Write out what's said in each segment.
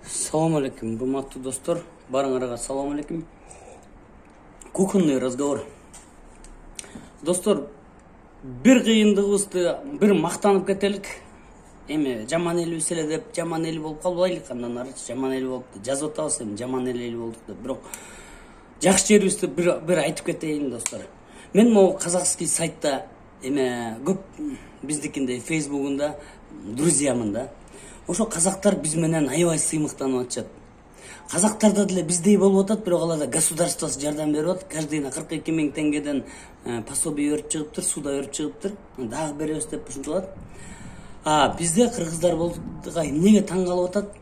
Салам алейкум, урматтуу достор. Барыңарга салам алейкум. Кухонный разговор. Достор, бир кыйындыгыбызды бир мактанып кетелик. Эми жаман элбиз эле деп жаман эл болуп калбайлык, андан ары жаман эл болуп жазып атабыз, эми жаман эл болдук деп. Бирок жакшы жерибизди бир айтып кетейин достор. Мен могу казакский сайтта көп биздикинде Facebook'unda друзьямын да. Ошо казактар биз менен аябай сыймыктанып атышат. Казактарда деле биздей болуп атат, бирок аларда государствосы жардам берип атат. Каждыйына 42 миң теңгеден пособие өрүп чыгыптыр, суда өрүп чыгыптыр. Дагы беребиз деп ушунтулат. Бизде кыргыздар болдуга эмнеге таң калып атат?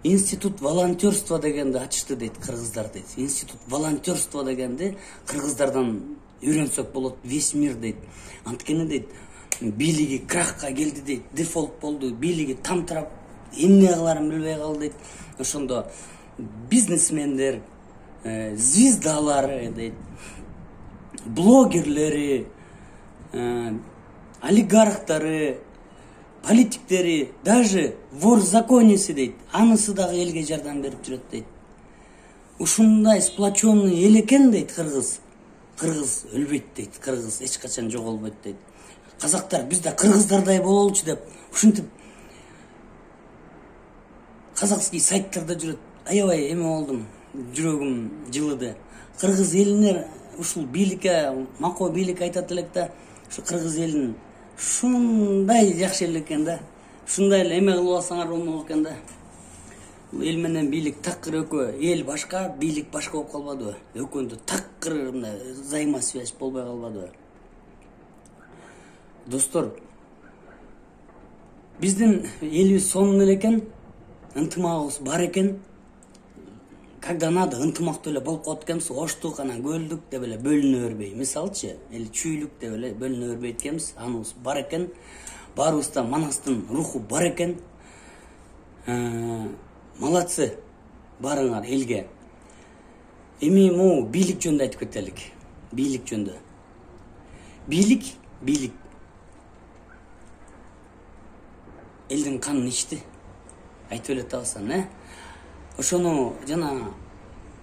Институт волонтерство дегенди ачышты дейт кыргыздар дейт. Институт волонтерство дегенди кыргыздардан үйрөнсөк болот, весь мир дейт. Анткени дейт, бийлиги крахка келди дейт, дефолт болду, бийлиги тамтырап, эмне кыларын билбей калды дейт. Ошондо бизнесмендер, звездалары дейт, блогерлери, олигархтары, политиктери, даже вор в законеси дейт, анысы дагы элге жардам берип жүрөт дейт. Ушундай сплоченный эл экен дейт кыргыз. Кыргыз өлбөйт дейт, кыргыз эч качан жоголбойт дейт. Казактар биз да кыргыздардай бололучу деп ушинтип казакский сайттарда жүрөт. Аябай эме болдум, жүрөгүм жылыды. Кыргыз элине ушул бийликке, макоо бийлик айтат элек да, ушу кыргыз элин ушундай жакшы эл экен да. Ушундай эле эме кылып алсаңар болмок экен да. Бул эл менен бийлик такыр экөө, эл башка, бийлик башка болуп калбадыбы? Экөөндө такыр мындай взаимосвязь болбой калбадыбы? Достор, биздин элибиз сонун эле экен, ынтымагыбыз бар экен. Когда надо ынтымактуу эле болуп калат экенбиз, оштук, анан көлдүк деп эле бөлүнө бербей. Мисалчы, эл чүйлүк деп эле бөлүнө бербейт экенбиз. Аныбыз бар экен. Баарыбызда Манастын руху бар экен. Молодцы, барыңар элге. Эми могу бийлик жөнүндө айтып кетелик. Бийлик жөнүндө. Бийлик. Элдин канын ичти. Айтып эле атабызсан, Ошону жана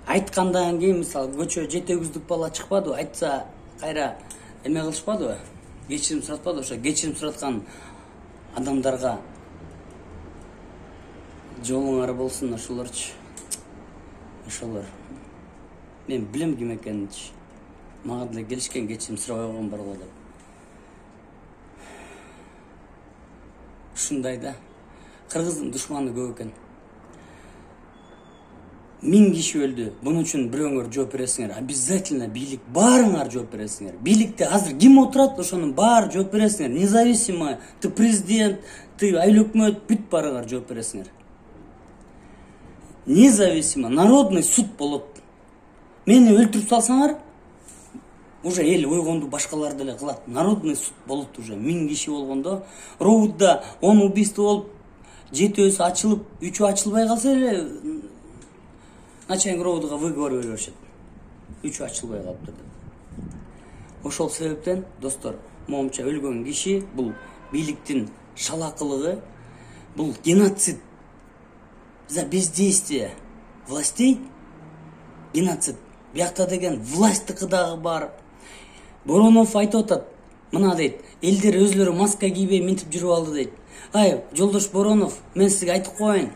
айткандан кийин, мисалы, көчө жетегиздик бала чыкпадыбы, айтса кайра эме кылышпадыбы? Кечирим суратпады, ошо кечирим сураткан адамдарга жолуңар болсун, ошолорчу. Ошолор. Мен билем ким экенинчи. Мага деле келишкен, кечирим сурабай койгон бар го деп. Ушундай да. Кыргыздын душманы көп экен. 1000 киши өлдү. Бунун үчүн бирөөңөр жооп бересиңер. Обязательно бийлик баарыңар жооп бересиңер. Бийликте азыр ким отурат, ошонун баары жооп бересиңер. Независимо, ты президент, ты айыл өкмөт, бүт баарыңар жооп бересиңер. Независимо, народный суд болот. Мени өлтүрүп салсаңар, уже эл ойгонду башкалар деле кылат. Народный суд болот уже. 1000 киши болгондо, Роудда 10 убийство болуп, 7-өсү ачылып, 3-ü ачылбай калса эле начальник Роудга выговор беришет. 3-ü ачылбай калыптыр деп. Ошол себептен, достор, моңча өлгөн киши бул бийликтин шалакылыгы, бул геноцид. За бездействие властей геноцид. Биякта деген власттыкы дагы бар. Боронов айтып атат, мына дейт, элдер өзлөрү маска кийбей минтип жүрүп алды дейт. Жолдош Боронов, мен сизге айтып коеюн.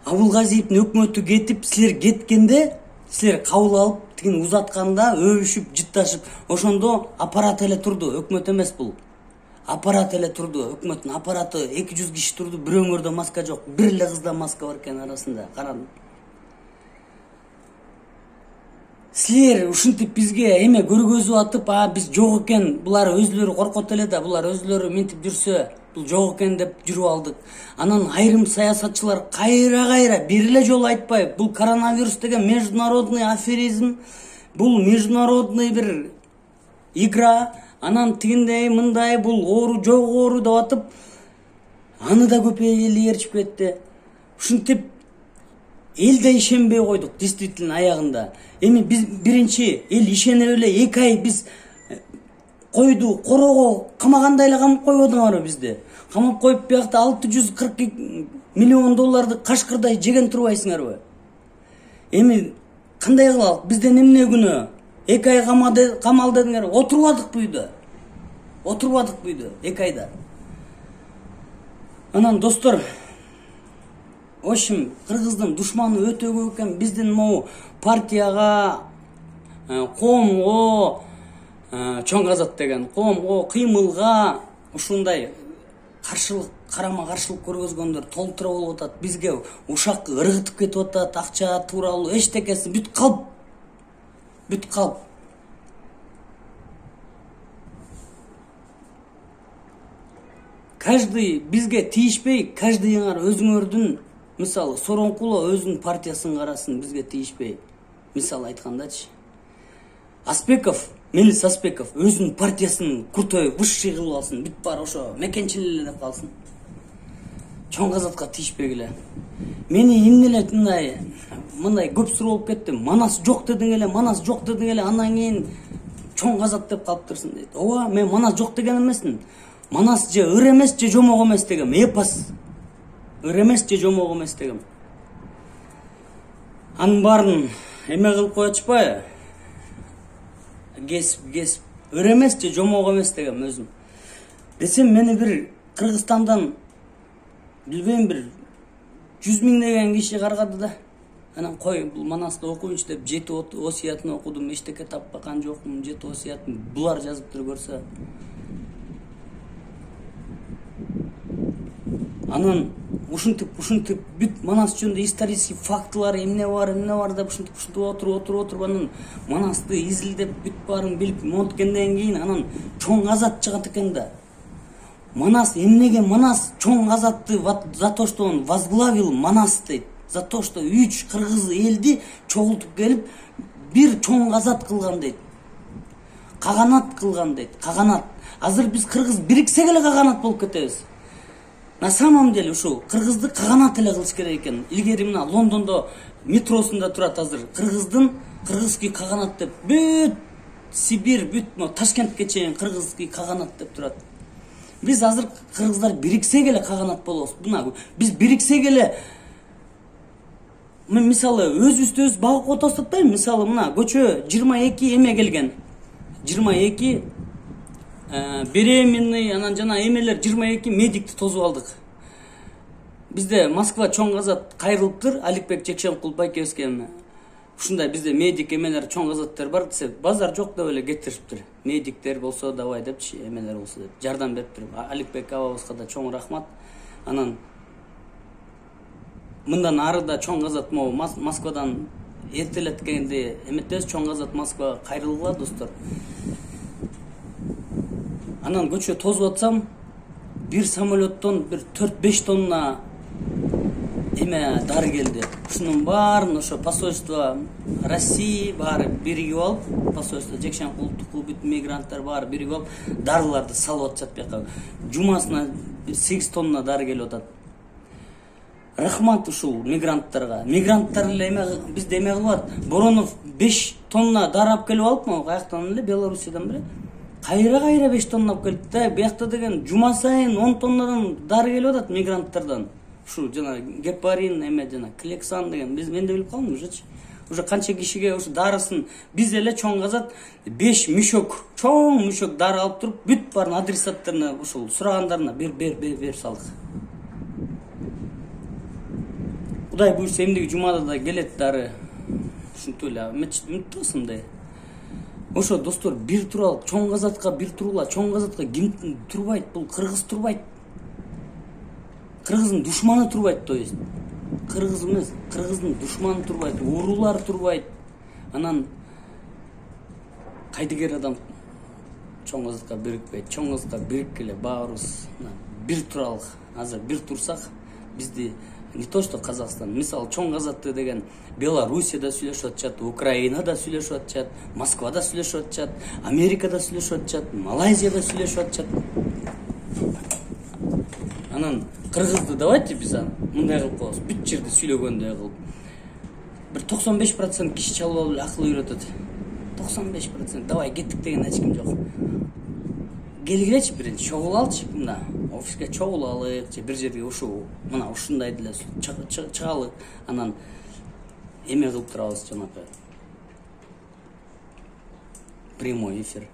Абылгазиевдин өкмөтү кетип, силер кеткенде, силер кабыл алып, тигин узатканда, өбүшүп, жытташып, ошондо аппарат эле турду, өкмөт эмес бул. Аппарат эле турду, өкмөттүн аппараты 200 киши турду, бирөөңөрдө маска жок, бир эле кызда маска бар экен арасында. Карадым. Силер ушинтип бизге эме көргөзүп атып, биз жок экен, булар өзлөрү коркот эле да, булар өзлөрү минтип жүрсө, бул жок экен деп жүрүп алдык. Анан айрым саясатчылар кайра бир эле жолу айтпай, бул коронавирус деген международный аферизм, бул международный бир игра, анан тигиндей мындай, бул оору жок оору деп атып, аны да көп эл ээрчип кетти. Ушинтип эл да ишенбей койдук, действительно аягында. Эми биз биринчи эл ишенип эле 2 ай биз койду корого камагандай эле камап койбодуңарбы бизди? Камап коюп биякта 642 миллион долларды кашкырдай жеген турбайсыңарбы? Эми кандай кылалык? Бизден эмне күнөө? 2 ай камал дедиңер. Отурбадык буйда. 2 айда. Анан достор, в общем, кыргыздын душманы өтө көп экен. Биздин могу партияга, коомго, чоң азат деген коомго, кыймылга ушундай каршылык, карама каршылык көргөзгөндөр толтура болуп атат. Бизге ушак ыргытып кетип атат, акча тууралуу эчтекеси бүт калп. Каждый бизге тийишпей, каждыйыңар өзүңөрдүн, мисалы Сооронкулов өзүнүн партиясын карасын, бизге тийишпей. Мисалы айткандачы. Мелис Аспеков өзүнүн партиясын крутой высший кылып алсын, бүт бар ошо мекенчил эле деп калсын. Чоң азатка тийишпегиле. Мени эмне эле мындай көп суроо болуп кетти. Манас жок дедиң эле, андан кийин чоң азат деп калыптырсың дейт. Ооба, мен Манас жок деген эмесмин. Манас же ыр эмес, же жомок эмес дегем. Эпос. Ыр эмес, же жомок эмес дегем. Анын баарын эме кылып коечпайбы? Кесип. Ыр эмес, же жомок эмес дегем өзүм. Десем мени бир Кыргызстандан билбейм бир 100 миңдеген киши каргады да. Анан кой бул Манасты окуйнчу деп 7 осуятын окудум, эчтеке таппаган жокмун, 7 осуятын булар жазыптыр көрсө. Анан ушинтип бүт Манас жөнүндө исторический фактылар эмне бар деп ушинтип отуруп анан Манасты изилдеп бүт баарын билип монткенден кийин анан чоң азат чыгат экен да. Манас эмнеге Манас чоң азатты за то, что он возглавил Манас дейт. За то, что 3 кыргыз элди чогултуп келип бир чоң азат кылган дейт. Каганат кылган дейт. Каганат. Азыр биз кыргыз бириксек эле каганат болуп кетебиз. На самом деле ушул кыргызды каганат эле кылыш керек экен. Илгери мына Лондондо метросунда турат азыр кыргызский каганат деп бүт Сибирь, бүт Ташкентке чейин кыргызский каганат деп турат. Биз азыр кыргыздар бириксек эле каганат болобуз. Мына биз бириксек эле мен мисалы өзүбүздү багып отосуп атпайбы? Мисалы мына көчө 22 эме келген. 22 беременный, анан жана эмелер 22 медикти тосуп алдык. Бизде Москва чоң азат кайрылыптыр, Аликбек Жекшенкулов байкебизге. Ушундай бизде медик эмелер чоң азаттар бар десе, базар жок деп эле кетириптир. Медиктер болсо давай депчи, эмелер болсо деп жардам бериптир. Аликбек абабызга да чоң рахмат. Анан мындан арыда чоң азат Москвадан эртелеткенде эметебиз, чоң азат Москвага кайрылгыла достор. Анан көчө тозуп атсам, бир самолеттон бир 4-5 тонна эме дары келди. Ушунун баарын ошо посольство России баары биригип алып, посольство Жекшенкуловдуку бүт мигранттар баары биригип алып, дарыларды салып атышат бияка. Жумасына 8 тонна дары келип атат. Рахмат ушул мигранттарга. Мигранттар эле бизде эме кылат. Боронов 5 тонна дары алып келип алыпмы? Каяктан эле? Белоруссиядан беле. Кайра 5 тонна алып келип да, биякта деген жума сайын 10 тоннадан дары келип атат мигранттардан. Ушу жана гепарин эме жана Клексан деген мен де билип калдым ушучу. Уже канча кишиге ушу дарысын биз эле чоң азат 5 чоң мүшөк дары алып туруп, бүт барын адресаттарына ушул сурагандарына бер салдык. Кудай буйрса эмдиги жумада да келет дары. Ушинтип эле үмүттөсүмдөй. Ошо достор, бир турал чоң азатка бир турула, чоң азатка ким турбайт? Бул кыргыз турбайт. Кыргыздын душманы турбайт, то есть. Кыргыз эмес, кыргыздын душманы турбайт, уруулар турбайт. Анан кайдыгер адам чоң азатка бирикпейт. Чоң азатка бириккеле баарыбыз бир туралык. Азыр бир турсак, бизди не то что Казахстан, мисал чоң азатты деген Белоруссияда сүйлөшүп атышат, Украинада сүйлөшүп атышат, Москвада сүйлөшүп атышат, Америкада сүйлөшүп атышат, Малайзияда сүйлөшүп атышат. Анан кыргызды давайте биз мындай кылып коебуз, бүт жерде сүйлөгөндөй кылып. Бир 95% киши чалып алып акыл үйрөтөт. 95% давай кеттик деген эч ким жок. келгилечи биринчи чогулалычы мына офиске чогулалык же бир жерге ушу мына ушундай деле чыгалык анан эме кылып турабыз жанакы прямой эфир.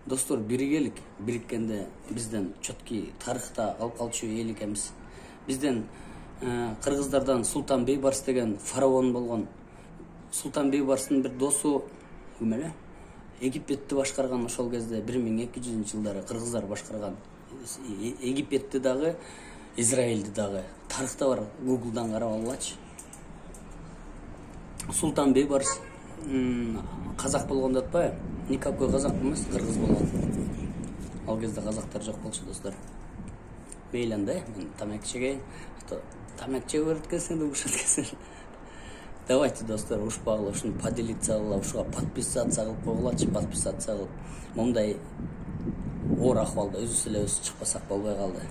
Достор, биригелик, бириккенде бизден чөткү тарыхта калып калчу эл экенбиз. Бизден кыргыздардан Султан Бейбарс деген фараон болгон. Султан Бейбарстын бир досу ким эле? Египетти башкарган ошол кезде 1200-жылдары кыргыздар башкарган. Египетти дагы, Израилди дагы. Тарыхта бар, Google'дан карап алгачы. Султан Бейбарс казак болгондо атпайбы? Никакой казак эмес, кыргыз болгон. Ал кезде казактар жок болчу, достор. Мейлі андай, мен тамак чегейин. Тамак чегип берткенсиң да ушат кетсең. Давайте, достор, ушпагыла, ушуну поделиться кыла, ушуга подписаться кылып койгулачы, подписация кылып. Мондай оор акыбалда өзүбүз эле чыкпасак болбой калды.